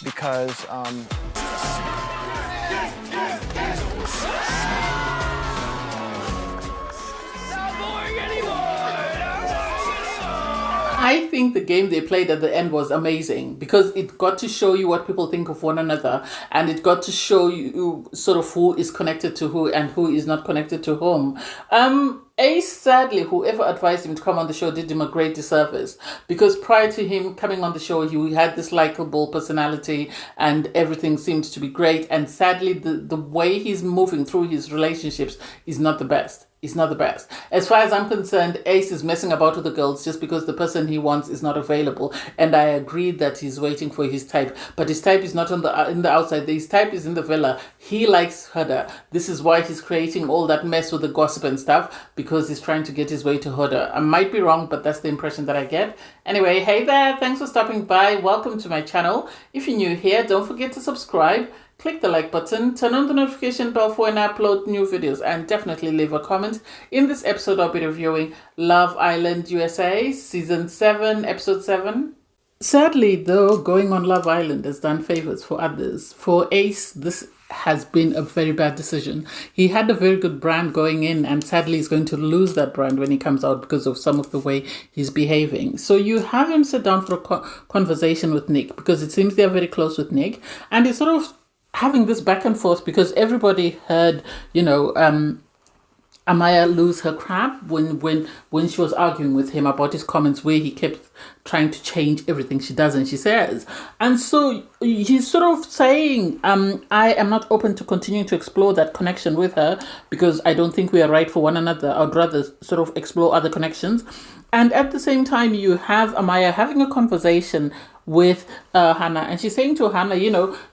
Because I think the game they played at the end was amazing because it got to show you what people think of one another, and it got to show you sort of who is connected to who and who is not connected to whom. Ace, sadly, whoever advised him to come on the show did him a great disservice, because prior to him coming on the show, he had this likable personality and everything seemed to be great. And sadly, the way he's moving through his relationships is not the best. It's not the best. As far as I'm concerned, Ace is messing about with the girls just because the person he wants is not available. And I agree that he's waiting for his type, but his type is not on in the outside. His type is in the villa. He likes Huda. This is why he's creating all that mess with the gossip and stuff, because he's trying to get his way to Huda. I might be wrong, but that's the impression that I get. Anyway, hey there. Thanks for stopping by. Welcome to my channel. If you're new here, don't forget to subscribe. Click the like button, turn on the notification bell for when I upload new videos, and definitely leave a comment. In this episode, I'll be reviewing Love Island USA, Season 7, Episode 7. Sadly, though, going on Love Island has done favors for others. For Ace, this has been a very bad decision. He had a very good brand going in, and sadly he's going to lose that brand when he comes out because of some of the way he's behaving. So you have him sit down for a conversation with Nick, because it seems they're very close with Nick, and he's sort of having this back and forth because everybody heard, Amaya lose her crap when she was arguing with him about his comments where he kept trying to change everything she does and she says. And so he's sort of saying, I am not open to continuing to explore that connection with her because I don't think we are right for one another. I'd rather sort of explore other connections. And at the same time, you have Amaya having a conversation with Hannah, and she's saying to Hannah,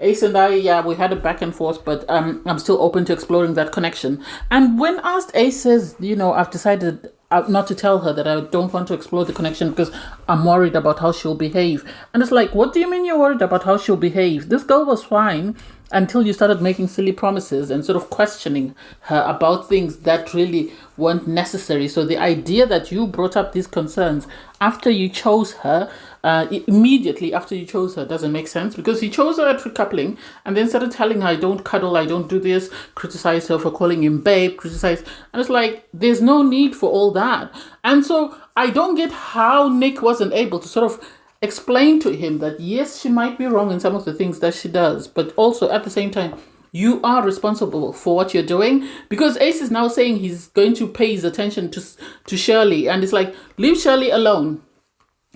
Ace and I, we had a back and forth, but I'm still open to exploring that connection. And when asked, Ace says, I've decided not to tell her that I don't want to explore the connection because I'm worried about how she'll behave. And it's like, what do you mean you're worried about how she'll behave? This girl was fine until you started making silly promises and sort of questioning her about things that really weren't necessary. So the idea that you brought up these concerns after you chose her, immediately after you chose her, doesn't make sense, because he chose her at recoupling and then started telling her, I don't cuddle, I don't do this, criticize her for calling him babe, criticize. And it's like, there's no need for all that. And so I don't get how Nick wasn't able to sort of explain to him that yes, she might be wrong in some of the things that she does, but also at the same time, you are responsible for what you're doing, because Ace is now saying he's going to pay his attention to Shirley, and it's like, leave Shirley alone.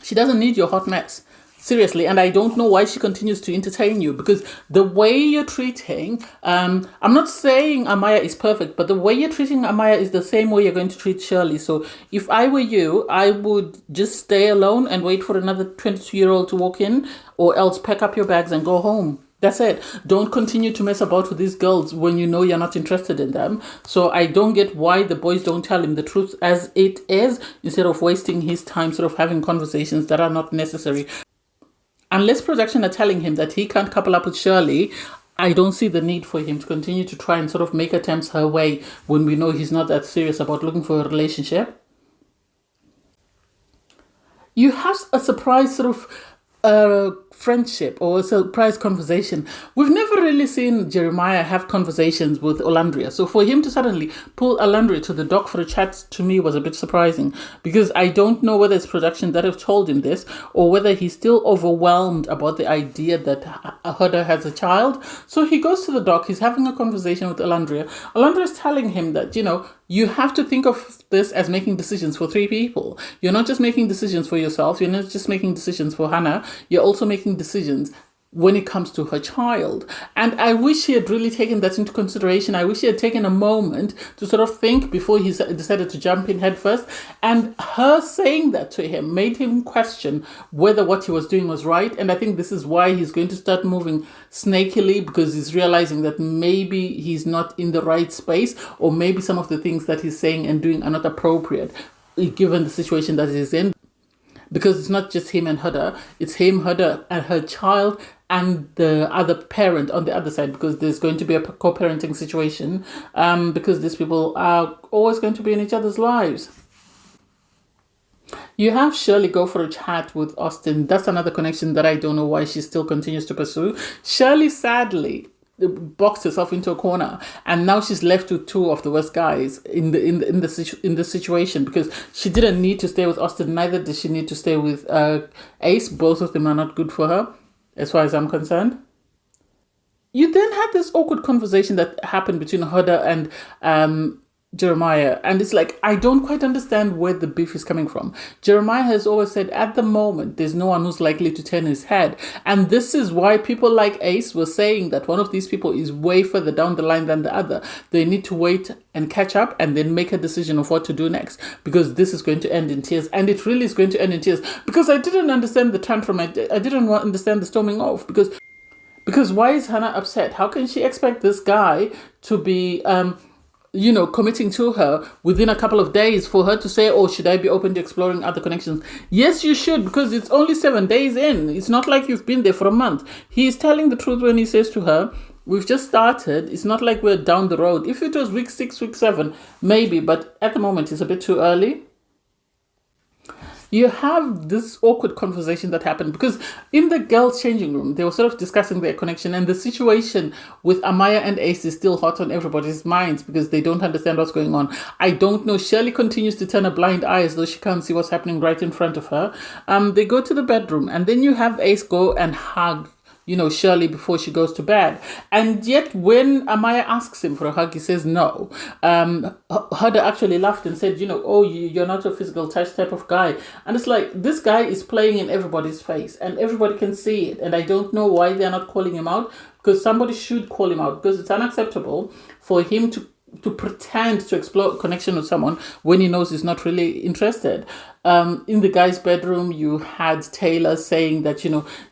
She doesn't need your hot mess. Seriously, and I don't know why she continues to entertain you, because the way you're treating, I'm not saying Amaya is perfect, but the way you're treating Amaya is the same way you're going to treat Shirley. So if I were you, I would just stay alone and wait for another 22-year-old to walk in, or else pack up your bags and go home. That's it. Don't continue to mess about with these girls when you know you're not interested in them. So I don't get why the boys don't tell him the truth as it is, instead of wasting his time sort of having conversations that are not necessary. Unless production are telling him that he can't couple up with Shirley, I don't see the need for him to continue to try and sort of make attempts her way when we know he's not that serious about looking for a relationship. You have a surprise sort of friendship or a surprise conversation. We've never really seen Jeremiah have conversations with Olandria. So for him to suddenly pull Olandria to the dock for a chat, to me, was a bit surprising, because I don't know whether it's production that have told him this or whether he's still overwhelmed about the idea that Huda has a child. So he goes to the dock, he's having a conversation with Olandria. Olandria is telling him that, you have to think of this as making decisions for 3 people. You're not just making decisions for yourself. You're not just making decisions for Hannah. You're also making decisions when it comes to her child. And I wish he had really taken that into consideration. I wish he had taken a moment to sort of think before he decided to jump in head first. And her saying that to him made him question whether what he was doing was right. And I think this is why he's going to start moving snakily, because he's realizing that maybe he's not in the right space, or maybe some of the things that he's saying and doing are not appropriate given the situation that he's in. Because it's not just him and Huda, it's him, Huda, and her child, and the other parent on the other side, because there's going to be a co-parenting situation, because these people are always going to be in each other's lives. You have Shirley go for a chat with Austin. That's another connection that I don't know why she still continues to pursue. Shirley, sadly, boxed herself into a corner, and now she's left with two of the worst guys in the situation, because she didn't need to stay with Austin. Neither did she need to stay with Ace. Both of them are not good for her, as far as I'm concerned. You then had this awkward conversation that happened between Huda and Jeremiah, and it's like, I don't quite understand where the beef is coming from. Jeremiah has always said at the moment there's no one who's likely to turn his head, and this is why people like Ace were saying that one of these people is way further down the line than the other. They need to wait and catch up and then make a decision of what to do next, because this is going to end in tears, and it really is going to end in tears, because I didn't understand the tantrum. I didn't understand the storming off, because why is Hannah upset? How can she expect this guy to be committing to her within a couple of days, for her to say, oh, should I be open to exploring other connections? Yes, you should, because it's only 7 days in. It's not like you've been there for a month. He's telling the truth when he says to her, we've just started. It's not like we're down the road. If it was week 6, week 7, maybe, but at the moment it's a bit too early. You have this awkward conversation that happened because in the girls' changing room, they were sort of discussing their connection, and the situation with Amaya and Ace is still hot on everybody's minds because they don't understand what's going on. I don't know. Shirley continues to turn a blind eye as though she can't see what's happening right in front of her. They go to the bedroom, and then you have Ace go and hug Shirley before she goes to bed. And yet when Amaya asks him for a hug, he says no. Huda actually laughed and said, oh, you're not a physical touch type of guy. And it's like, this guy is playing in everybody's face and everybody can see it. And I don't know why they're not calling him out, because somebody should call him out, because it's unacceptable for him to pretend to explore connection with someone when he knows he's not really interested. In the guy's bedroom, you had Taylor saying that,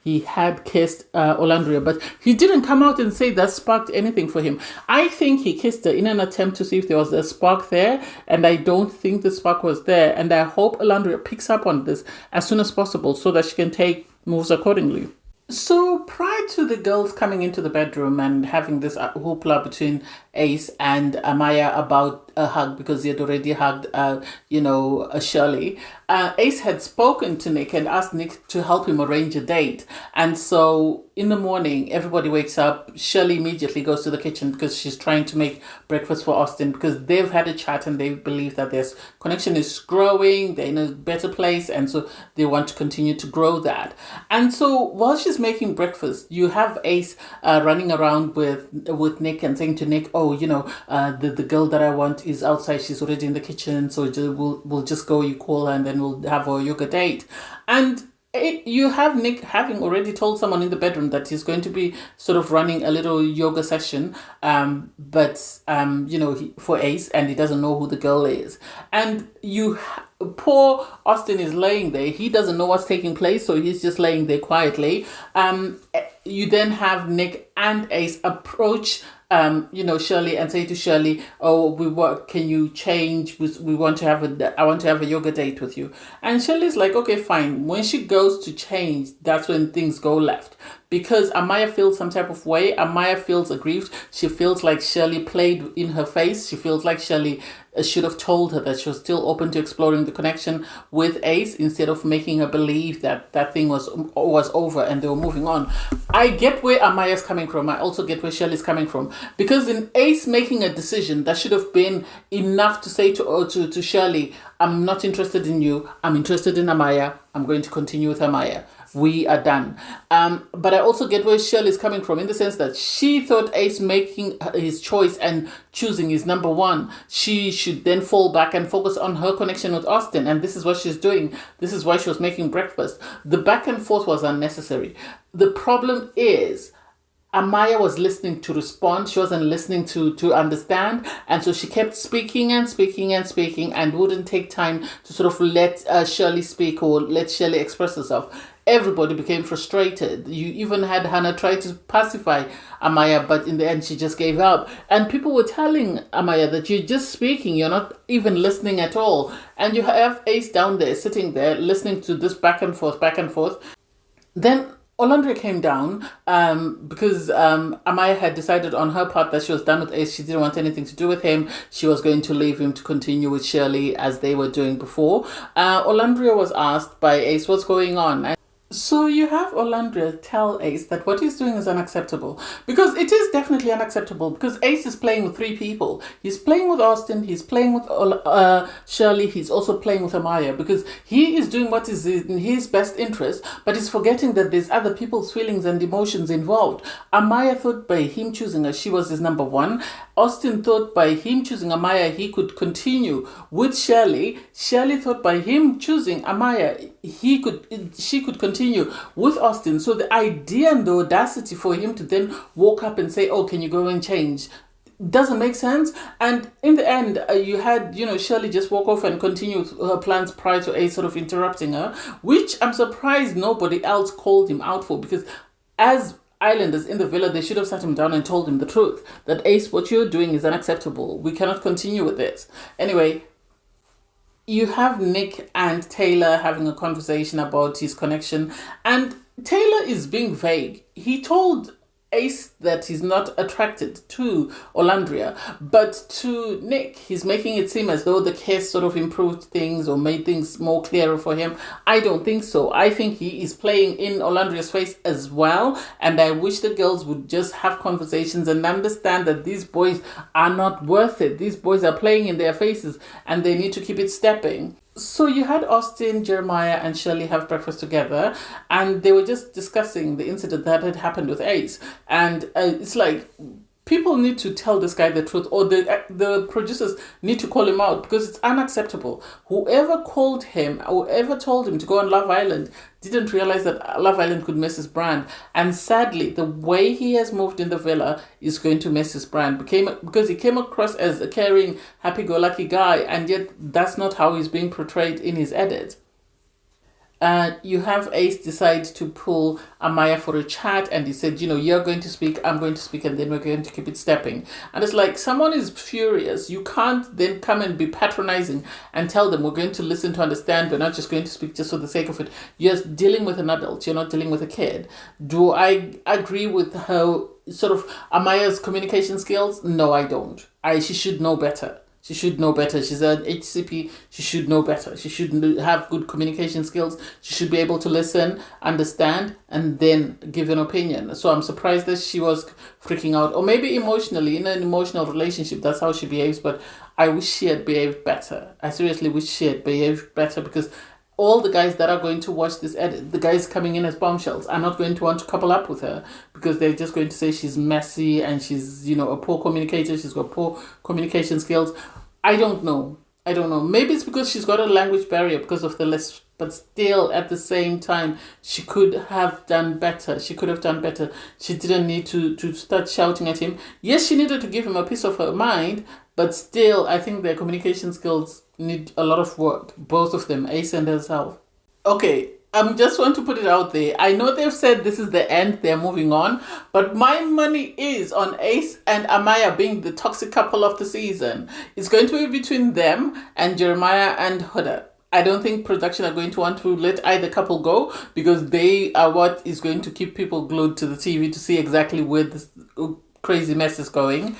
he had kissed Olandria, but he didn't come out and say that sparked anything for him. I think he kissed her in an attempt to see if there was a spark there, and I don't think the spark was there. And I hope Olandria picks up on this as soon as possible so that she can take moves accordingly. So prior to the girls coming into the bedroom and having this hoopla between Ace and Amaya about a hug, because he had already hugged, Shirley, Ace had spoken to Nick and asked Nick to help him arrange a date. And so in the morning, everybody wakes up. Shirley immediately goes to the kitchen because she's trying to make breakfast for Austin, because they've had a chat and they believe that their connection is growing, they're in a better place, and so they want to continue to grow that. And so while she's making breakfast, you have Ace running around with Nick and saying to Nick, oh, the girl that I want is outside, she's already in the kitchen, so we'll just go, you call her, and then we'll have a yoga date. And you have Nick having already told someone in the bedroom that he's going to be sort of running a little yoga session, for Ace, and he doesn't know who the girl is. And poor Austin is laying there. He doesn't know what's taking place, so he's just laying there quietly. You then have Nick and Ace approach Shirley and say to Shirley, oh, can you change? I want to have a yoga date with you. And Shirley's like, okay, fine. When she goes to change, that's when things go left. Because Amaya feels some type of way. Amaya feels aggrieved. She feels like Shirley played in her face. She feels like Shirley should have told her that she was still open to exploring the connection with Ace, instead of making her believe that thing was over and they were moving on. I get where Amaya's coming from. I also get where Shirley's coming from. Because in Ace making a decision, that should have been enough to say to Shirley, I'm not interested in you. I'm interested in Amaya. I'm going to continue with Amaya. We are done. But I also get where Shirley's coming from, in the sense that she thought Ace making his choice and choosing is number one. She should then fall back and focus on her connection with Austin. And this is what she's doing. This is why she was making breakfast. The back and forth was unnecessary. The problem is, Amaya was listening to respond. She wasn't listening to understand. And so she kept speaking and speaking and speaking and wouldn't take time to sort of let Shirley speak or let Shirley express herself. Everybody became frustrated. You even had Hannah try to pacify Amaya, but in the end she just gave up. And people were telling Amaya that you're just speaking, you're not even listening at all. And you have Ace down there, sitting there, listening to this back and forth. Then Olandria came down because Amaya had decided on her part that she was done with Ace. She didn't want anything to do with him. She was going to leave him to continue with Shirley as they were doing before. Olandria was asked by Ace, what's going on? So you have Olandria tell Ace that what he's doing is unacceptable, because it is definitely unacceptable, because Ace is playing with three people. He's playing with Austin, he's playing with Shirley, he's also playing with Amaya, because he is doing what is in his best interest, but he's forgetting that there's other people's feelings and emotions involved. Amaya thought by him choosing her, she was his number one. Austin thought by him choosing Amaya, he could continue with Shirley. Shirley thought by him choosing Amaya, she could continue with Austin. So the idea and the audacity for him to then walk up and say, oh, can you go and change, doesn't make sense. And in the end, you had, Shirley just walk off and continue with her plans prior to Ace sort of interrupting her, which I'm surprised nobody else called him out for, because as islanders in the villa, they should have sat him down and told him the truth, that Ace, what you're doing is unacceptable. We cannot continue with this. Anyway, you have Nick and Taylor having a conversation about his connection, and Taylor is being vague. He told Ace that he's not attracted to Olandria, but to Nick, he's making it seem as though the kiss sort of improved things or made things more clearer for him. I don't think so. I think he is playing in Olandria's face as well, and I wish the girls would just have conversations and understand that these boys are not worth it. These boys are playing in their faces, and they need to keep it stepping. So you had Austin, Jeremiah, and Shirley have breakfast together, and they were just discussing the incident that had happened with Ace. And it's like, people need to tell this guy the truth, or the producers need to call him out, because it's unacceptable. Whoever called him, whoever told him to go on Love Island, didn't realize that Love Island could mess his brand. And sadly, the way he has moved in the villa is going to mess his brand, because he came across as a caring, happy-go-lucky guy, and yet that's not how he's being portrayed in his edit. You have Ace decide to pull Amaya for a chat, and he said, you're going to speak, I'm going to speak, and then we're going to keep it stepping. And it's like, someone is furious. You can't then come and be patronizing and tell them we're going to listen to understand, we're not just going to speak just for the sake of it. You're dealing with an adult, you're not dealing with a kid. Do I agree with her sort of Amaya's communication skills? No, I don't. She should know better. She should know better. She's an HCP. She should know better. She should have good communication skills. She should be able to listen, understand, and then give an opinion. So I'm surprised that she was freaking out. Or maybe emotionally, in an emotional relationship, that's how she behaves. But I wish she had behaved better. I seriously wish she had behaved better, because all the guys that are going to watch this edit, the guys coming in as bombshells, are not going to want to couple up with her, because they're just going to say she's messy and she's, a poor communicator. She's got poor communication skills. I don't know. Maybe it's because she's got a language barrier because of the list, but still at the same time, she could have done better. She didn't need to start shouting at him. Yes, she needed to give him a piece of her mind, but still, I think their communication skills need a lot of work. Both of them, Ace and herself. Okay, I just want to put it out there. I know they've said this is the end, they're moving on, but my money is on Ace and Amaya being the toxic couple of the season. It's going to be between them and Jeremiah and Huda. I don't think production are going to want to let either couple go, because they are what is going to keep people glued to the TV to see exactly where this crazy mess is going.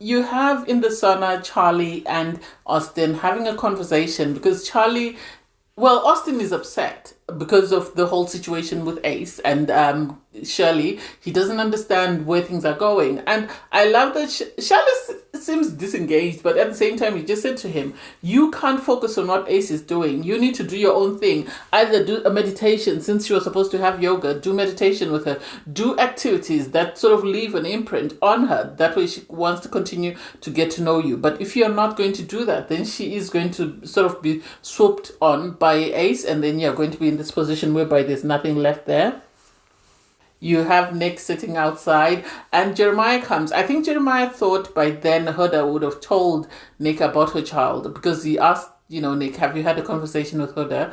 You have in the sauna Charlie and Austin having a conversation, because Austin is upset because of the whole situation with Ace and Shirley. He doesn't understand where things are going. And I love that Shirley seems disengaged, but at the same time, he just said to him, you can't focus on what Ace is doing. You need to do your own thing. Either do a meditation, since she was supposed to have yoga, do meditation with her. Do activities that sort of leave an imprint on her. That way she wants to continue to get to know you. But if you're not going to do that, then she is going to sort of be swooped on by Ace, and then you're going to be in this position whereby there's nothing left there. You have Nick sitting outside, and Jeremiah comes. I think Jeremiah thought by then Huda would have told Nick about her child, because he asked, Nick, have you had a conversation with Huda?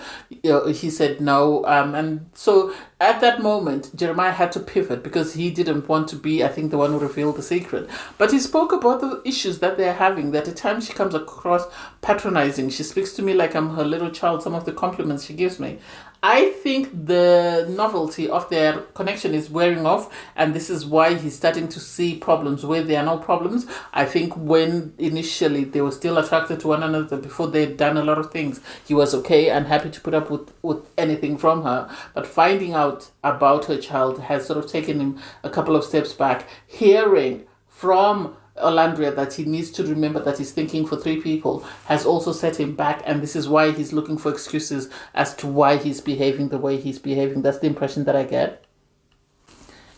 He said no. And so at that moment, Jeremiah had to pivot, because he didn't want to be, I think, the one who revealed the secret. But he spoke about the issues that they're having, that at times she comes across patronizing. She speaks to me like I'm her little child, some of the compliments she gives me. I think the novelty of their connection is wearing off, and this is why he's starting to see problems where there are no problems. I think when initially they were still attracted to one another before they'd done a lot of things, he was okay and happy to put up with anything from her. But finding out about her child has sort of taken him a couple of steps back. Hearing from Olandria that he needs to remember that he's thinking for three people has also set him back, and this is why he's looking for excuses as to why he's behaving the way he's behaving. That's the impression that I get.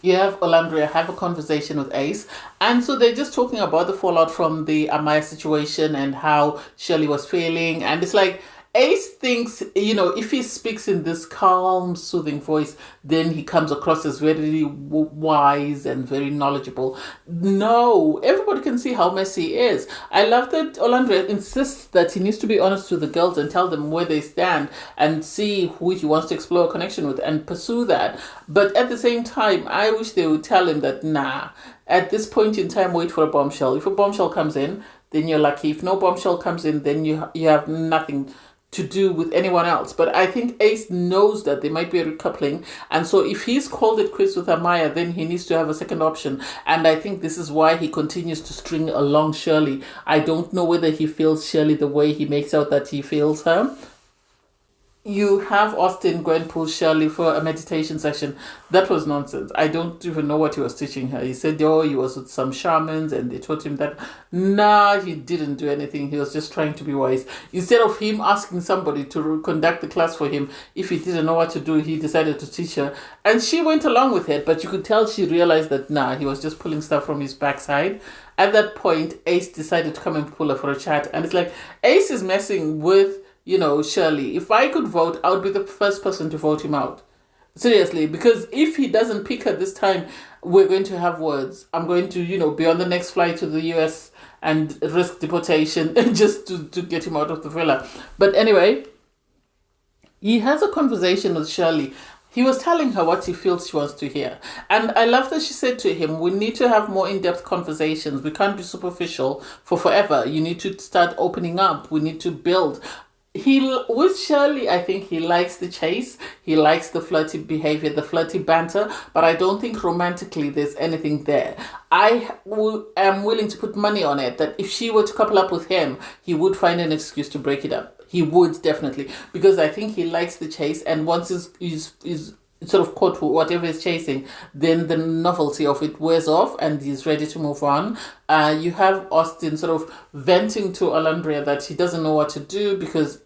You have Olandria have a conversation with Ace, and so they're just talking about the fallout from the Amaya situation and how Shirley was feeling, and it's like Ace thinks, if he speaks in this calm, soothing voice, then he comes across as very wise and very knowledgeable. No, everybody can see how messy he is. I love that Olandria insists that he needs to be honest with the girls and tell them where they stand and see who he wants to explore a connection with and pursue that. But at the same time, I wish they would tell him that, nah, at this point in time, wait for a bombshell. If a bombshell comes in, then you're lucky. If no bombshell comes in, then you have nothing to do with anyone else. But I think Ace knows that there might be a recoupling, and so if he's called it quits with Amaya, then he needs to have a second option. And I think this is why he continues to string along Shirley. I don't know whether he feels Shirley the way he makes out that he feels her. You have Austin go and pull Shirley for a meditation session. That was nonsense. I don't even know what he was teaching her. He said, he was with some shamans and they taught him that. Nah, he didn't do anything. He was just trying to be wise. Instead of him asking somebody to conduct the class for him, if he didn't know what to do, he decided to teach her. And she went along with it, but you could tell she realized that, he was just pulling stuff from his backside. At that point, Ace decided to come and pull her for a chat. And it's like, Ace is messing with Shirley. If I could vote, I would be the first person to vote him out. Seriously, because if he doesn't pick her this time, we're going to have words. I'm going to, be on the next flight to the US and risk deportation just to get him out of the villa. But anyway, he has a conversation with Shirley. He was telling her what he feels she wants to hear. And I love that she said to him, we need to have more in-depth conversations. We can't be superficial for forever. You need to start opening up. We need to build. With Shirley, I think he likes the chase. He likes the flirty behavior, the flirty banter, but I don't think romantically there's anything there. I am willing to put money on it that if she were to couple up with him, he would find an excuse to break it up. He would definitely, because I think he likes the chase, and once he's sort of caught whatever he's chasing, then the novelty of it wears off and he's ready to move on. You have Austin sort of venting to Olandria that he doesn't know what to do because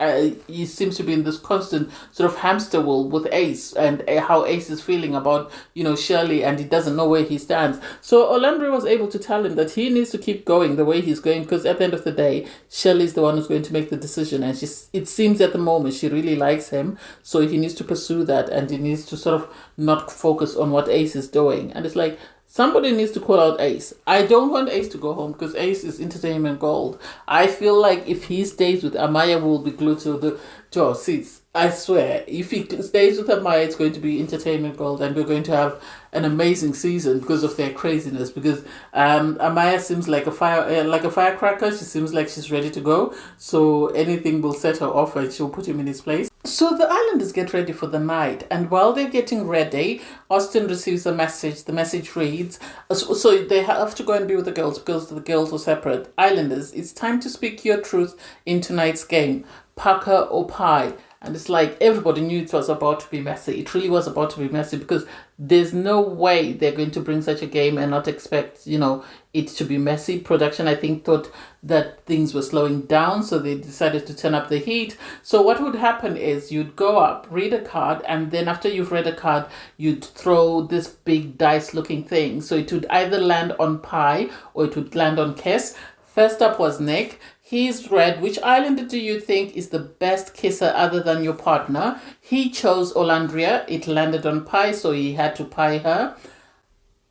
he seems to be in this constant sort of hamster wheel with Ace and how Ace is feeling about, Shirley, and he doesn't know where he stands. So Olandria was able to tell him that he needs to keep going the way he's going because at the end of the day, Shirley's the one who's going to make the decision, and it seems at the moment she really likes him, so he needs to pursue that and he needs to sort of not focus on what Ace is doing. And it's like, somebody needs to call out Ace. I don't want Ace to go home because Ace is entertainment gold. I feel like if he stays with Amaya, we'll be glued to our seats. I swear, if he stays with Amaya, it's going to be entertainment gold, and we're going to have an amazing season because of their craziness. Because Amaya seems like a firecracker. She seems like she's ready to go. So anything will set her off, and she'll put him in his place. So the islanders get ready for the night, and while they're getting ready, Austin receives a message. The message reads, so they have to go and be with the girls because the girls are separate. Islanders, it's time to speak your truth in tonight's game. Pucker or pie. And it's like everybody knew it was about to be messy. It really was about to be messy because there's no way they're going to bring such a game and not expect, it to be messy. Production, I think, thought that things were slowing down, so they decided to turn up the heat. So what would happen is you'd go up, read a card, and then after you've read a card, you'd throw this big dice-looking thing. So it would either land on pie or it would land on kiss. First up was Nick. He's read, which islander do you think is the best kisser other than your partner? He chose Olandria. It landed on pie, so he had to pie her.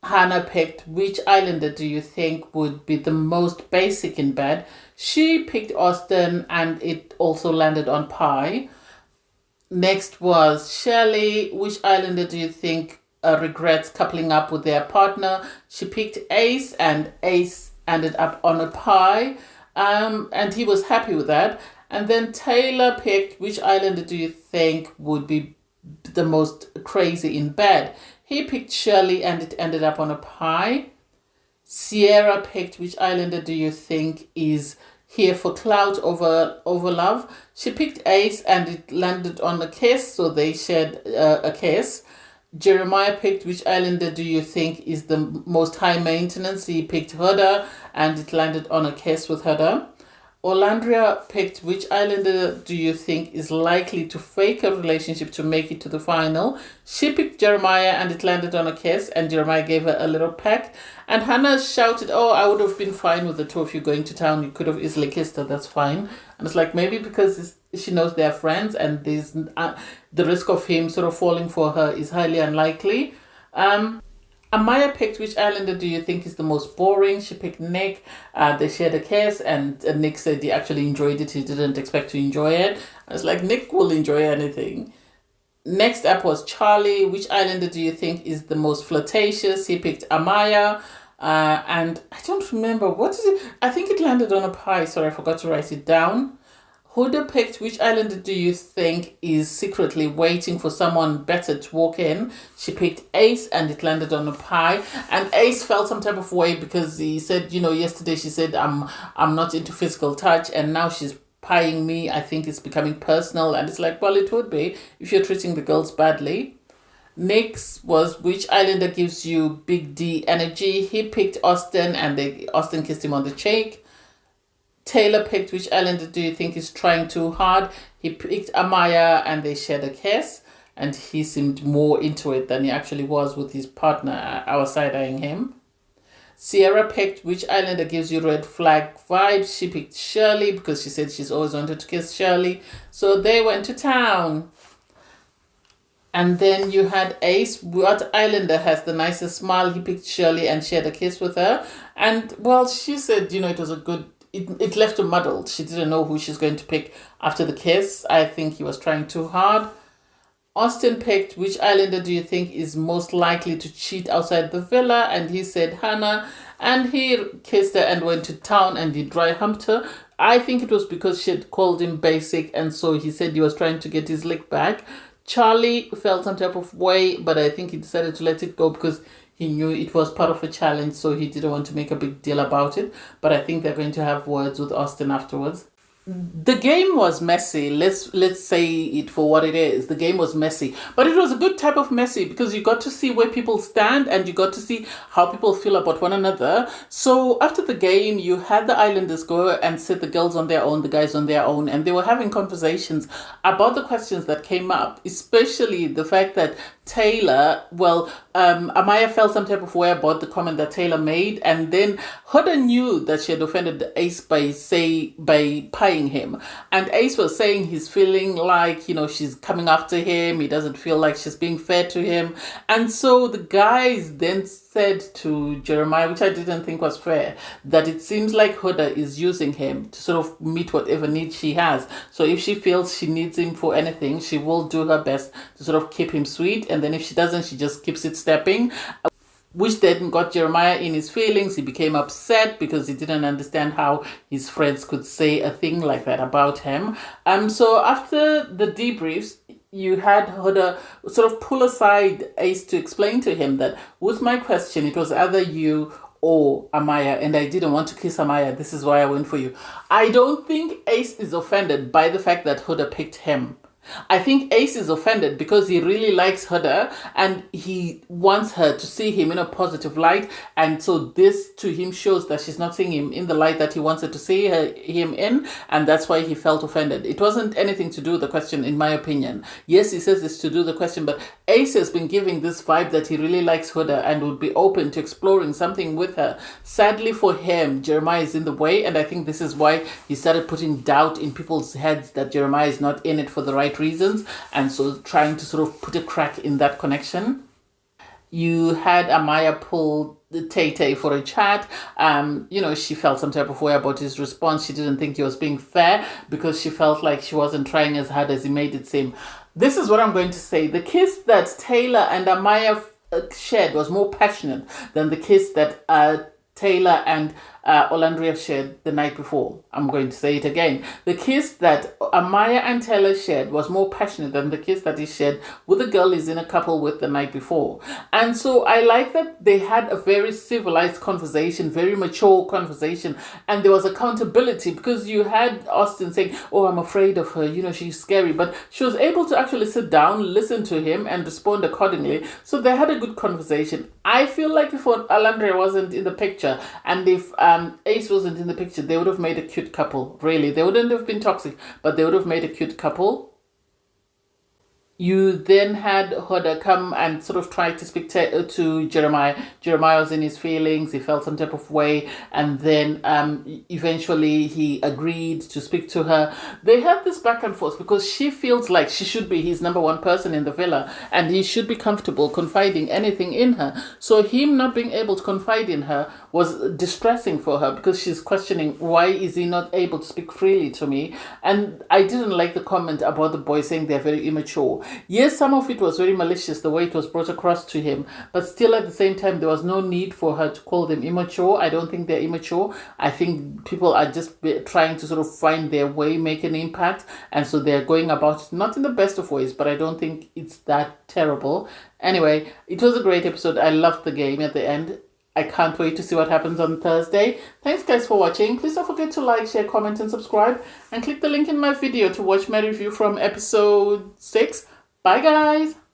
Hannah picked, which islander do you think would be the most basic in bed? She picked Austin, and it also landed on pie. Next was Shirley. Which islander do you think regrets coupling up with their partner? She picked Ace, and Ace ended up on a pie. And he was happy with that. And then Taylor picked, which islander do you think would be the most crazy in bed. He picked Shirley and it ended up on a pie. Sierra picked which islander do you think is here for clout over love. She picked Ace and it landed on a kiss, so they shared a kiss. Jeremiah picked which islander do you think is the most high maintenance. He picked Huda and it landed on a kiss with Huda. Orlandria picked which islander do you think is likely to fake a relationship to make it to the final. She picked Jeremiah and it landed on a kiss and Jeremiah gave her a little peck. And Hannah shouted, oh, I would have been fine with the two of you going to town. You could have easily kissed her, that's fine. And it's like, maybe because she knows they're friends and there's the risk of him sort of falling for her is highly unlikely. Amaya picked which islander do you think is the most boring. She picked Nick. They shared a kiss and Nick said he actually enjoyed it. He didn't expect to enjoy it. I was like, Nick will enjoy anything. Next up was Charlie. Which islander do you think is the most flirtatious? He picked Amaya. And I don't remember. What is it? I think it landed on a pie. Sorry, I forgot to write it down. Huda picked which islander do you think is secretly waiting for someone better to walk in. She picked Ace and it landed on a pie. And Ace felt some type of way because he said, yesterday she said, I'm not into physical touch and now she's pieing me. I think it's becoming personal. And it's like, well, it would be if you're treating the girls badly. Nick's was which islander gives you big D energy. He picked Austin and Austin kissed him on the cheek. Taylor picked which islander do you think is trying too hard. He picked Amaya and they shared a kiss. And he seemed more into it than he actually was with his partner. I was side-eyeing him. Sierra picked which islander gives you red flag vibes. She picked Shirley because she said she's always wanted to kiss Shirley. So they went to town. And then you had Ace. What islander has the nicest smile? He picked Shirley and shared a kiss with her. And, well, she said, it was a good... It left her muddled. She didn't know who she's going to pick after the kiss. I think he was trying too hard. Austin picked which islander do you think is most likely to cheat outside the villa? And he said Hannah. And he kissed her and went to town and he dry humped her. I think it was because she had called him basic and so he said he was trying to get his lick back. Charlie felt some type of way, but I think he decided to let it go because he knew it was part of a challenge, so he didn't want to make a big deal about it. But I think they're going to have words with Austin afterwards. The game was messy. Let's say it for what it is. The game was messy, but it was a good type of messy because you got to see where people stand and you got to see how people feel about one another. So after the game, you had the islanders go and sit the girls on their own, the guys on their own, and they were having conversations about the questions that came up, especially the fact that Amaya felt some type of way about the comment that Taylor made, and then Huda knew that she had offended Ace by pieing him, and Ace was saying he's feeling like she's coming after him. He doesn't feel like she's being fair to him, and so the guys then said to Jeremiah, which I didn't think was fair, that it seems like Huda is using him to sort of meet whatever needs she has. So if she feels she needs him for anything, she will do her best to sort of keep him sweet. And then if she doesn't, she just keeps it stepping, which then got Jeremiah in his feelings. He became upset because he didn't understand how his friends could say a thing like that about him. So after the debriefs, you had Huda sort of pull aside Ace to explain to him that with my question, it was either you or Amaya, and I didn't want to kiss Amaya. This is why I went for you. I don't think Ace is offended by the fact that Huda picked him. I think Ace is offended because he really likes Huda and he wants her to see him in a positive light, and so this to him shows that she's not seeing him in the light that he wants her to see him in, and that's why he felt offended. It wasn't anything to do with the question, in my opinion. Yes, he says it's to do with the question, but Ace has been giving this vibe that he really likes Huda and would be open to exploring something with her. Sadly for him, Jeremiah is in the way, and I think this is why he started putting doubt in people's heads that Jeremiah is not in it for the right reasons, and so trying to sort of put a crack in that connection. You had Amaya pull the Tay for a chat. She felt some type of way about his response. She didn't think he was being fair because she felt like she wasn't trying as hard as he made it seem. This is what I'm going to say. The kiss that Taylor and Amaya shared was more passionate than the kiss that Taylor and Olandria shared the night before. I'm going to say it again. The kiss that Amaya and Taylor shared was more passionate than the kiss that he shared with the girl he's in a couple with the night before. And so I like that they had a very civilized conversation, very mature conversation, and there was accountability, because you had Austin saying, oh, I'm afraid of her, she's scary, but she was able to actually sit down, listen to him, and respond accordingly. So they had a good conversation. I feel like if Alandria wasn't in the picture, and if Ace wasn't in the picture, they would have made a cute couple. Really, they wouldn't have been toxic, but they would have made a cute couple. You then had Huda come and sort of try to speak to Jeremiah. Jeremiah was in his feelings. He felt some type of way. And then eventually he agreed to speak to her. They had this back and forth because she feels like she should be his number one person in the villa. And he should be comfortable confiding anything in her. So him not being able to confide in her was distressing for her, because she's questioning, why is he not able to speak freely to me? And I didn't like the comment about the boy saying they're very immature. Yes, some of it was very malicious, the way it was brought across to him, but still at the same time, there was no need for her to call them immature. I don't think they're immature. I think people are just trying to sort of find their way, make an impact, and so they're going about it not in the best of ways, but I don't think it's that terrible. Anyway, it was a great episode. I loved the game at the end. I can't wait to see what happens on Thursday. Thanks guys for watching. Please don't forget to like, share, comment, and subscribe. And click the link in my video to watch my review from episode 6. Bye guys!